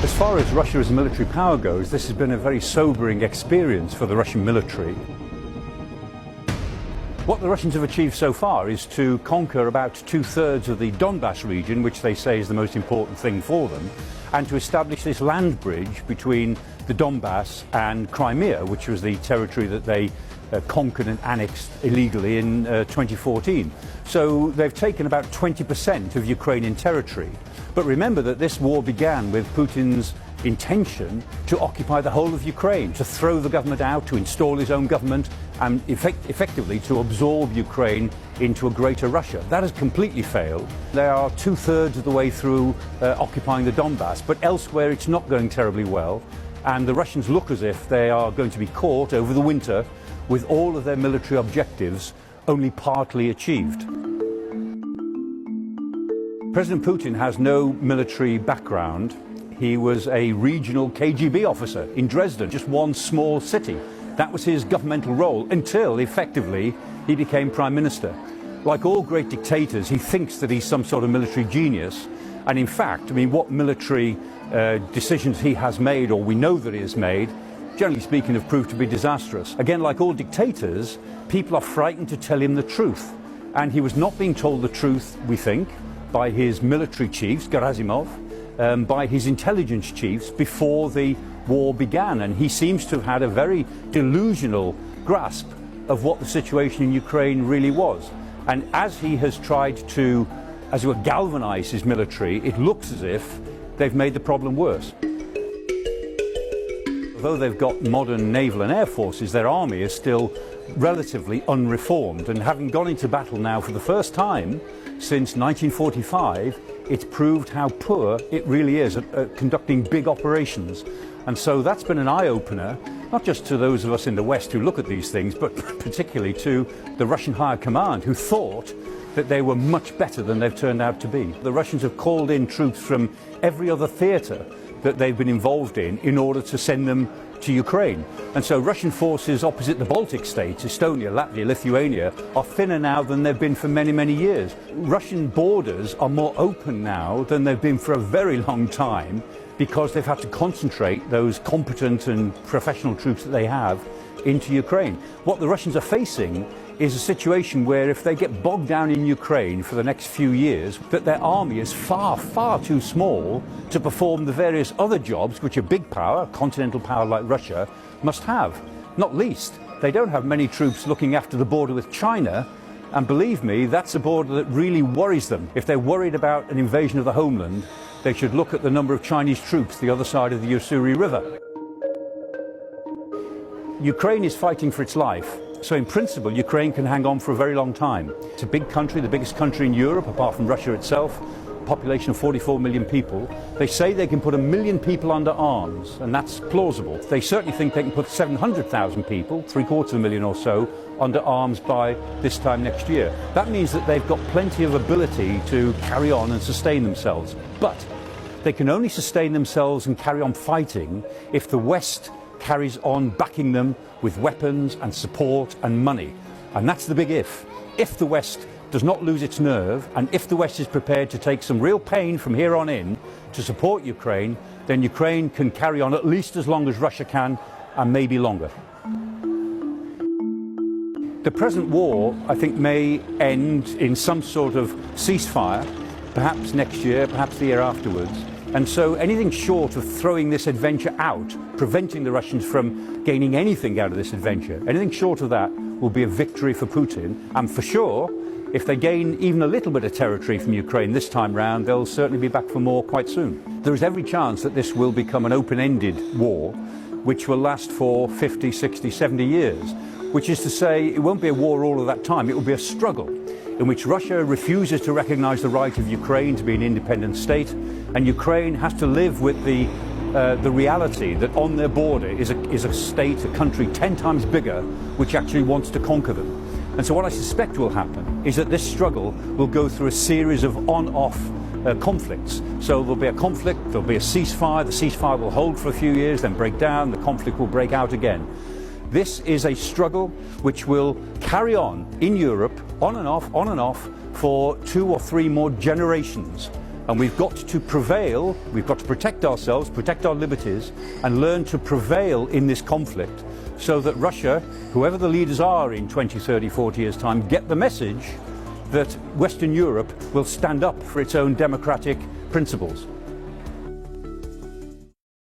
As far as Russia as a military power goes, this has been a very sobering experience for the Russian military. What the Russians have achieved so far is to conquer about 2/3 of the Donbas region, which they say is the most important thing for them, and to establish this land bridge between the Donbas and Crimea, which was the territory that they conquered and annexed illegally in 2014. So they've taken about 20% of Ukrainian territory. But remember that this war began with Putin's intention to occupy the whole of Ukraine, to throw the government out, to install his own government, and effectively to absorb Ukraine into a greater Russia. That has completely failed. They are 2/3 of the way through occupying the Donbas, but elsewhere it's not going terribly well, and the Russians look as if they are going to be caught over the winter with all of their military objectives only partly achieved. President Putin has no military background. He was a regional KGB officer in Dresden, just one small city. That was his governmental role until, effectively, he became prime minister. Like all great dictators, he thinks that he's some sort of military genius. And in fact, I mean, what military decisions he has made, or we know that he has made, generally speaking, have proved to be disastrous. Again, like all dictators, people are frightened to tell him the truth. And he was not being told the truth, we think, by his military chiefs, Gerasimov, by his intelligence chiefs before the war began. And he seems to have had a very delusional grasp of what the situation in Ukraine really was. And as he has tried to, as it were, galvanize his military, it looks as if they've made the problem worse. Although they've got modern naval and air forces, their army is still relatively unreformed. And having gone into battle now for the first time since 1945, it's proved how poor it really is at conducting big operations. And so that's been an eye-opener, not just to those of us in the West who look at these things, but particularly to the Russian High Command, who thought that they were much better than they've turned out to be. The Russians have called in troops from every other theatre that they've been involved in order to send them to Ukraine. And so Russian forces opposite the Baltic states, Estonia, Latvia, Lithuania, are thinner now than they've been for many, many years. Russian borders are more open now than they've been for a very long time, because they've had to concentrate those competent and professional troops that they have into Ukraine. What the Russians are facing is a situation where if they get bogged down in Ukraine for the next few years, that their army is far, far too small to perform the various other jobs which a big power, a continental power like Russia, must have. Not least, they don't have many troops looking after the border with China, and believe me, that's a border that really worries them. If they're worried about an invasion of the homeland, they should look at the number of Chinese troops the other side of the Ussuri River. Ukraine is fighting for its life, so in principle Ukraine can hang on for a very long time. It's a big country, the biggest country in Europe apart from Russia itself, population of 44 million people. They say they can put 1 million people under arms, and that's plausible. They certainly think they can put 700,000 people, 750,000 or so, under arms by this time next year. That means that they've got plenty of ability to carry on and sustain themselves. But they can only sustain themselves and carry on fighting if the West carries on backing them with weapons and support and money. And that's the big if. If the West does not lose its nerve, and if the West is prepared to take some real pain from here on in to support Ukraine, then Ukraine can carry on at least as long as Russia can, and maybe longer. The present war, I think, may end in some sort of ceasefire, perhaps next year, perhaps the year afterwards. And so anything short of throwing this adventure out, preventing the Russians from gaining anything out of this adventure, anything short of that will be a victory for Putin. And for sure, if they gain even a little bit of territory from Ukraine this time round, they'll certainly be back for more quite soon. There is every chance that this will become an open-ended war, which will last for 50, 60, 70 years, which is to say it won't be a war all of that time, it will be a struggle in which Russia refuses to recognize the right of Ukraine to be an independent state, and Ukraine has to live with the reality that on their border is a state, a country 10 times bigger, which actually wants to conquer them. And so what I suspect will happen is that this struggle will go through a series of on-off conflicts. So there'll be a conflict, there'll be a ceasefire, the ceasefire will hold for a few years, then break down, the conflict will break out again. This is a struggle which will carry on in Europe, on and off, for 2 or 3 more generations. And we've got to prevail, we've got to protect ourselves, protect our liberties, and learn to prevail in this conflict so that Russia, whoever the leaders are in 20, 30, 40 years' time, get the message that Western Europe will stand up for its own democratic principles.